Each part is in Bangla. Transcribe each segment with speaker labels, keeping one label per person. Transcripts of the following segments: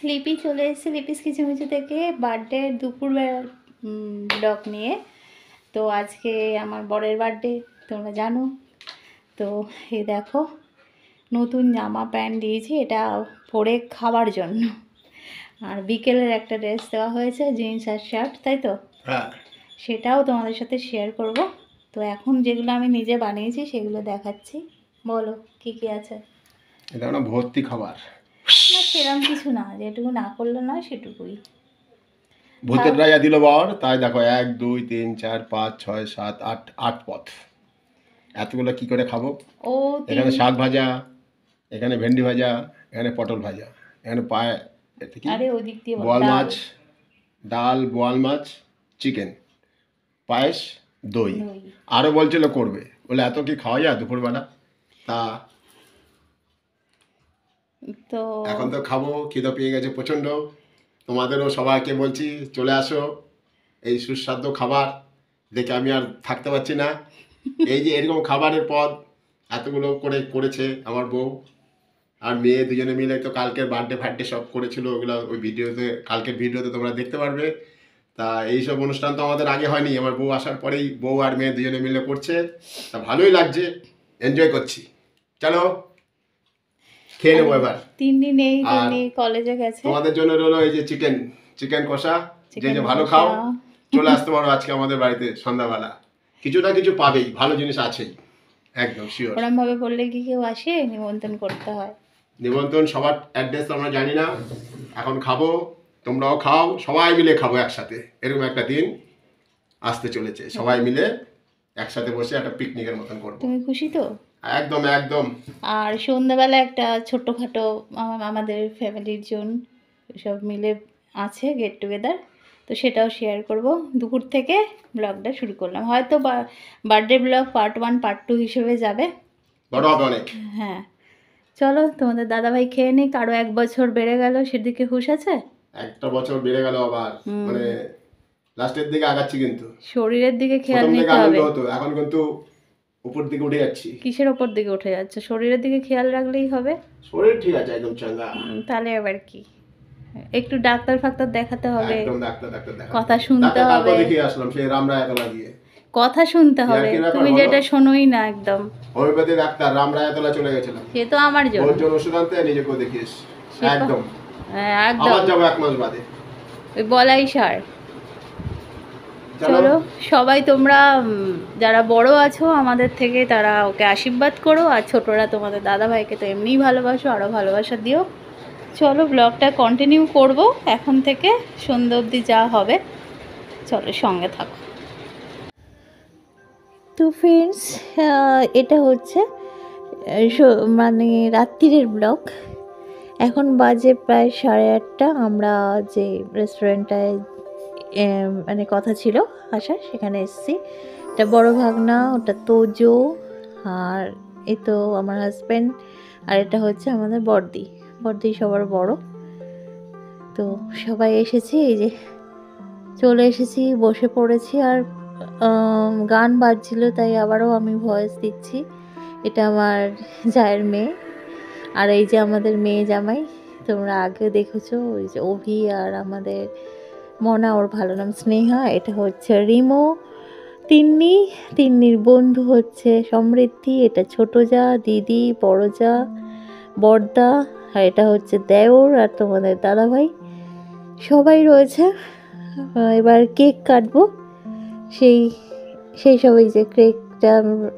Speaker 1: লিপি চলে এসেছে লিপিস কিচিমিচি থেকে বার্থডে দুপুরবেলা ব্লগ নিয়ে। তো আজকে আমার বরের বার্থডে, তোমরা জানো। তো এই দেখো নতুন জামা প্যান্ট দিয়েছি, এটা পরে খাওয়ার জন্য। আর বিকেলের একটা ড্রেস দেওয়া হয়েছে, জিন্স আর শার্ট, তাই তো?
Speaker 2: হ্যাঁ,
Speaker 1: সেটাও তোমাদের সাথে শেয়ার করব। তো এখন যেগুলো আমি নিজে বানিয়েছি সেগুলো দেখাচ্ছি। বলো কি কি আছে?
Speaker 2: এটা না ভর্তি খাবার,
Speaker 1: না সেরকম কিছু না, যেটুকু না করলে নয় সেটুকুই।
Speaker 2: ভূতের রাজা দিল বর। তাই দেখো 1 2 3 4 5 6 7 8 8 পথ। এতগুলো কি করে খাবো?
Speaker 1: ও
Speaker 2: এখানে শাক ভাজা, এখানে ভেন্ডি ভাজা, এখানে পটল ভাজা, এখানে পায়ে এটা কি
Speaker 1: আরে ওই দিক দিয়ে
Speaker 2: বোয়াল মাছ, ডাল, বোয়াল মাছ, চিকেন, পায়েস, দই। আরও বলছিল করবে, বলে এত কি খাওয়া যায় দুপুরবেলা? তা
Speaker 1: তো
Speaker 2: এখন তো খাবো, খিদে পেয়ে গেছে প্রচণ্ড। তোমাদেরও সবাইকে বলছি চলে আসো, এই সুস্বাদু খাবার দেখে আমি আর থাকতে পারছি না। এই যে এরকম খাবারের পদ এতগুলো করেছে আমার বউ আর মেয়ে দুজনে মিলে। তো কালকের বার্থডে সব করেছিল, ওগুলো ওই ভিডিওতে, কালকের ভিডিওতে তোমরা দেখতে পারবে। তা এইসব অনুষ্ঠান তো আমাদের আগে হয়নি, আমার বউ আসার পরেই বউ আর মেয়ে দুজনে মিলে করছে। তা ভালোই লাগছে, এনজয় করছি। চলো খেয়ে নেবো এবার।
Speaker 1: 3 দিন এই কলেজে গেছে।
Speaker 2: তোমাদের জন্য রইলো এই যে চিকেন কষা। যে ভালো খাও চলে আসতে পারো আজকে আমাদের বাড়িতে সন্ধ্যাবেলা। কিছু না কিছু পাবেই, ভালো জিনিস আছেই, একদম শিওর।
Speaker 1: ওরম ভাবে বললে কি কেউ আসে? নিমন্ত্রণ করতে হয়।
Speaker 2: নিমন্ত্রণ সবার অ্যাড্রেস আমরা জানি না, এখন খাবো, তোমরাও খাও, সবাই মিলে খাবো একসাথে। এরকম একটা দিন আসতে চলেছে, সবাই মিলে একসাথে বসে একটা পিকনিকের মতন করবো।
Speaker 1: তুমি খুশি তো?
Speaker 2: একদম একদম।
Speaker 1: আর সন্ধ্যাবেলা একটা ছোট্টখাটো আমাদের ফ্যামিলির জন সব মিলে আছে গেট টুগেদার, তো সেটাও শেয়ার করব। দুপুর থেকে ব্লগটা শুরু করলাম, হয়তো বার্থডে ব্লগ পার্ট 1 পার্ট 2 হিসেবে যাবে,
Speaker 2: বড় হবে অনেক।
Speaker 1: হ্যাঁ চলো তোমাদের দাদাভাই খেয়ে নিক। আরও 1 বছর বেড়ে গেল, সেদিকে হুঁশ আছে?
Speaker 2: একটা বছর বেড়ে গেল আবার, মানে লাস্টের দিকে আগাচ্ছি, কিন্তু
Speaker 1: শরীরের দিকে খেয়াল
Speaker 2: প্রথম দিকে
Speaker 1: নিতে
Speaker 2: আনন্দ
Speaker 1: হবে।
Speaker 2: হতো, এখন কিন্তু উপর দিকে উঠে যাচ্ছি।
Speaker 1: কিসের ওপর দিকে উঠে যাচ্ছে? শরীরের দিকে খেয়াল রাখলেই হবে।
Speaker 2: শরীর ঠিক আছে একদম চাঙ্গা।
Speaker 1: তাহলে আবার কি, একটু ডাক্তার ফাক্তার দেখাতে হবে,
Speaker 2: একদম ডাক্তার দেখা,
Speaker 1: কথা শুনতে হবে।
Speaker 2: দেখিয়ে আসলাম সেই রামরায়তলা গিয়ে।
Speaker 1: কথা শুনতে হবে, তুমি যেটা শোনোই না একদম।
Speaker 2: হোমিওপ্যাথি ডাক্তার রামরায়তলা চলে গেছিলাম,
Speaker 1: সে তো আমার জন্য
Speaker 2: ওর জন্য ওষুধ আনতে, নিজেকেও দেখিয়েছি একদম।
Speaker 1: একদম
Speaker 2: আবার যাবো 1 মাস বাদে।
Speaker 1: ওই বলাই সার। চলো সবাই তোমরা যারা বড় আছো আমাদের থেকে, তারা ওকে আশীর্বাদ করো, আর ছোটরা তোমাদের দাদা ভাইকে তো এমনিই ভালোবাসো, আরও ভালোবাসা দিও। চলো ব্লগটা কন্টিনিউ করব এখন থেকে সন্ধ্যা অবধি যা হবে, চলো সঙ্গে থাকো। তো ফ্রেন্ডস, এটা হচ্ছে মানে রাত্রিরের ব্লগ। এখন বাজে প্রায় 8:30। আমরা যে রেস্টুরেন্টটায় মানে কথা ছিল আসার, সেখানে এসেছি। এটা বড় ভাগনা, ওটা তোজো, আর এই তো আমার হাজব্যান্ড, আর এটা হচ্ছে আমাদের বড়দি সবার বড়। তো সবাই এসেছি, এই যে চলে এসেছি, বসে পড়েছি। আর গান বাজছিল, তাই আবারও আমি ভয়েস দিচ্ছি। এটা আমার জায়ের মেয়ে, আর এই যে আমাদের মেয়ে জামাই, তোমরা আগে দেখেছো, ওই যে অভি, আর আমাদের মনা, ওর ভালো নাম স্নেহা। এটা হচ্ছে রিমো, তিন্নির বন্ধু হচ্ছে সমৃদ্ধি, এটা ছোট যা, দিদি, বড় যা, বড়দা, আর এটা হচ্ছে দেওর, আর তোমাদের দাদাভাই সবাই রয়েছে। এবার কেক কাটবো, সেই সব, এই যে কেকটা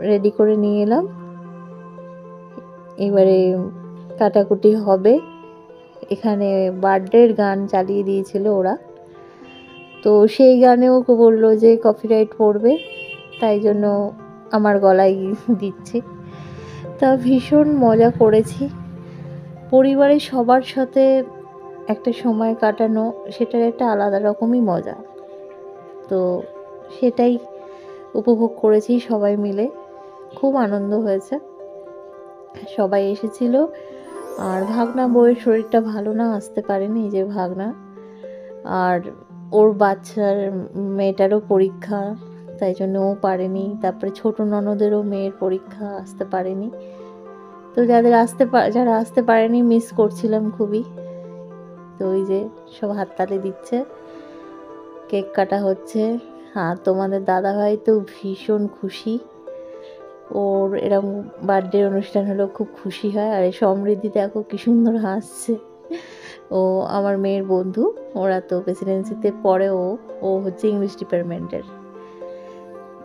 Speaker 1: রেডি করে নিয়ে এলাম। এবারে কাটাকুটি হবে। এখানে বার্থডের গান চালিয়ে দিয়েছিল ওরা, তো সেই গানেও বললো যে কপিরাইট পড়বে, তাই জন্য আমার গলায় দিচ্ছি। তা ভীষণ মজা করেছি, পরিবারের সবার সাথে একটা সময় কাটানো, সেটার একটা আলাদা রকমই মজা। তো সেটাই উপভোগ করেছি সবাই মিলে, খুব আনন্দ হয়েছে। সবাই এসেছিল। আর ভাগনা বউয়ের শরীরটা ভালো না, আসতে পারেনি, এই যে ভাগনা। আর ওর বাচ্চার মেয়েটারও পরীক্ষা, তাই জন্য ও পারেনি। তারপরে ছোট ননদেরও মেয়ের পরীক্ষা, আসতে পারেনি। তো যারা আসতে পারেনি মিস করছিলাম খুবই। তো ওই যে সব হাততালি দিচ্ছে, কেক কাটা হচ্ছে। আর তোমাদের দাদাভাই তো ভীষণ খুশি, ওর এরকম বার্থডে অনুষ্ঠান হলেও খুব খুশি হয়। আর এই সমৃদ্ধি দেখো কি সুন্দর হাসছে। ও আমার মেয়ের বন্ধু, ওরা তো প্রেসিডেন্সিতে পড়ে, ও হচ্ছে ইংলিশ ডিপার্টমেন্টের।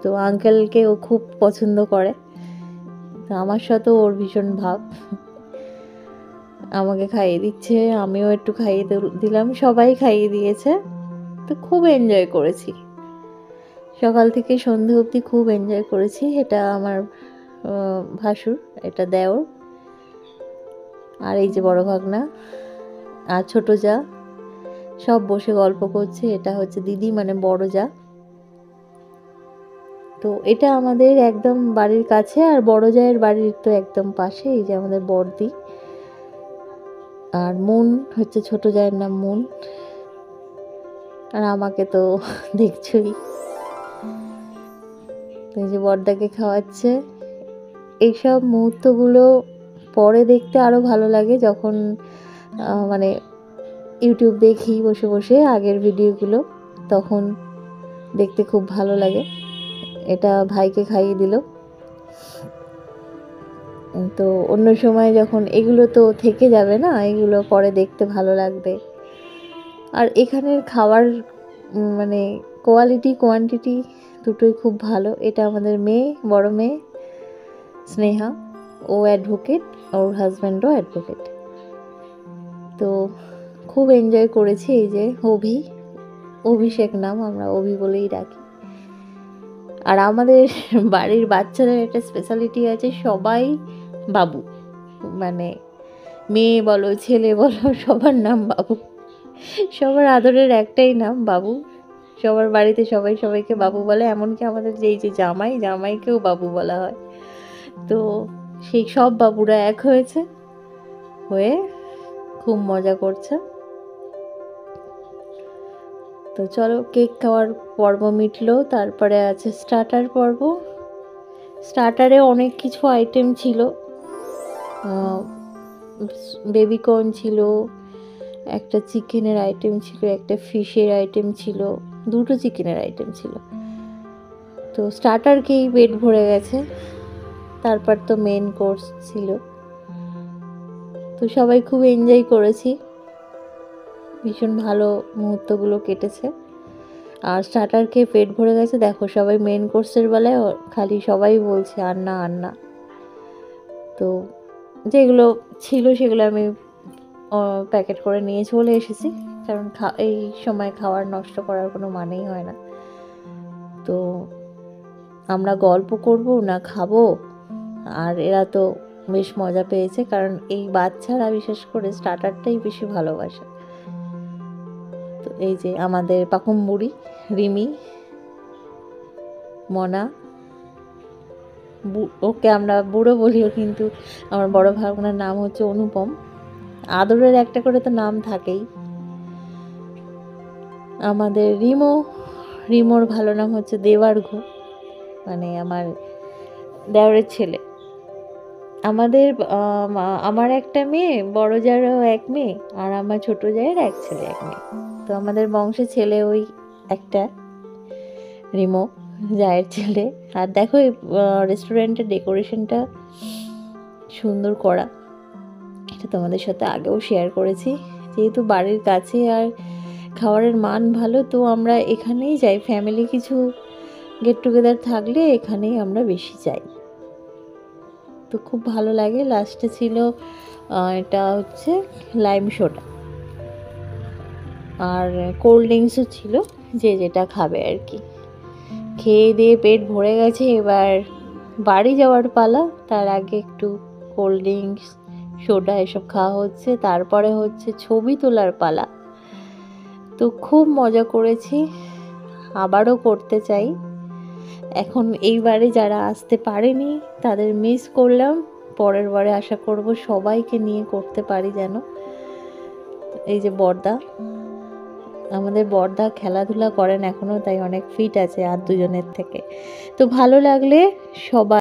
Speaker 1: তো আঙ্কেলকে ও খুব পছন্দ করে, তো আমার সাথেও ওর ভীষণ ভাব। আমাকে খাইয়ে দিচ্ছে, আমিও একটু খাইয়ে দিলাম, সবাই খাইয়ে দিয়েছে। তো খুব এনজয় করেছি, সকাল থেকে সন্ধে অবধি খুব এনজয় করেছি। এটা আমার ভাসুর, এটা দেওর, আর এই যে বড় ভাগনা আর ছোট যা, সব বসে গল্প করছে। এটা হচ্ছে দিদি, মানে বড় যা। তো এটা আমাদের একদম বাড়ির কাছে, আর বড় জায়ের বাড়ির তো একদম পাশে। এই যে আমাদের বড়দি, আর মুন হচ্ছে ছোট জায়ের নাম মুন। আর আমাকে তো দেখছই, এই যে বড়দাকে খাওয়াচ্ছে। এইসব মুহূর্তগুলো পরে দেখতে আরো ভালো লাগে, যখন মানে ইউটিউব দেখি বসে বসে আগের ভিডিওগুলো, তখন দেখতে খুব ভালো লাগে। এটা ভাইকে খাইয়ে দিল। তো অন্য সময় যখন এগুলো তো থেকে যাবে না, এগুলো পরে দেখতে ভালো লাগবে। আর এখানের খাবার মানে কোয়ালিটি কোয়ান্টিটি দুটোই খুব ভালো। এটা আমাদের মেয়ে, বড় মেয়ে স্নেহা, ও অ্যাডভোকেট, ওর হাজব্যান্ডও অ্যাডভোকেট। তো খুব এনজয় করেছি। এই যে অভিষেক নাম, আমরা অভি বলেই ডাকি। আর আমাদের বাড়ির বাচ্চাদের একটা স্পেশালিটি আছে, সবাই বাবু, মানে মেয়ে বলো ছেলে বলো সবার নাম বাবু। সবার আদরের একটাই নাম বাবু। সবার বাড়িতে সবাই সবাইকে বাবু বলে, এমনকি আমাদের যে জামাইকেও বাবু বলা হয়। তো সেই সব বাবুরা এক হয়ে খুব মজা করছে। তো চলো, কেক খাওয়ার পর্ব মিটলো, তারপরে আছে স্টার্টার পর্ব। স্টার্টারে অনেক কিছু আইটেম ছিল, বেবিকর্ন ছিল, একটা চিকেনের আইটেম ছিল, একটা ফিশের আইটেম ছিল, দুটো চিকেনের আইটেম ছিল। তো স্টার্টারকেই পেট ভরে গেছে। তারপর তো মেন কোর্স ছিল। তো সবাই খুব এনজয় করেছি, ভীষণ ভালো মুহূর্তগুলো কেটেছে। আর স্টার্টার খেয়ে পেট ভরে গেছে, দেখো সবাই মেন কোর্সের বেলায় খালি সবাই বলছে আর না আর না। তো যেগুলো ছিল সেগুলো আমি প্যাকেট করে নিয়ে চলে এসেছি, কারণ এই সময় খাবার নষ্ট করার কোনো মানেই হয় না। তো আমরা গল্প করব না খাবো, আর এরা তো বেশ মজা পেয়েছে, কারণ এই বাচ্চারা বিশেষ করে স্টার্টারটাই বেশি ভালোবাসে। তো এই যে আমাদের পাকুম বুড়ি রিমি, মনা, ওকে আমরা বুড়ো বলিও, কিন্তু আমার বড় ভাগনার নাম হচ্ছে অনুপম। আদরের একটা করে তো নাম থাকেই। আমাদের রিমোর ভালো নাম হচ্ছে দেবার্ঘ, মানে আমার দেওরের ছেলে। আমাদের আমার একটা মেয়ে, বড় জায়েরও এক মেয়ে, আর আমার ছোট জায়ের এক ছেলে এক মেয়ে। তো আমাদের বংশে ছেলে ওই একটা, রিমো জায়ের ছেলে। আর দেখো এই রেস্টুরেন্টের ডেকোরেশনটা সুন্দর করা, এটা তোমাদের সাথে আগেও শেয়ার করেছি। যেহেতু বাড়ির কাছে আর খাবারের মান ভালো, তো আমরা এখানেই যাই। ফ্যামিলি কিছু গেট টুগেদার থাকলে এখানেই আমরা বেশি যাই, তো খুব ভালো লাগে। লাস্টে ছিল এটা হচ্ছে লাইম সোডা, আর কোল্ড ড্রিঙ্কসও ছিল, যে যেটা খাবে আর কি। খেয়ে দিয়ে পেট ভরে গেছে, এবার বাড়ি যাওয়ার পালা। তার আগে একটু কোল্ড ড্রিঙ্কস, সোডা এসব খাওয়া হচ্ছে, তারপরে হচ্ছে ছবি তোলার পালা। তো খুব মজা করেছি, আবারও করতে চাই। এখন এইবারে যারা আসতে পারেনি তাদের মিস করলাম, পরের বারে আশা করব সবাইকে নিয়ে করতে পারি যেন। এই যে বড়দা, আমাদের বড়দা খেলাধুলা করেন এখনও, তাই অনেক ফিট আছে আর দুজনের থেকে। তো ভালো লাগলে সবাই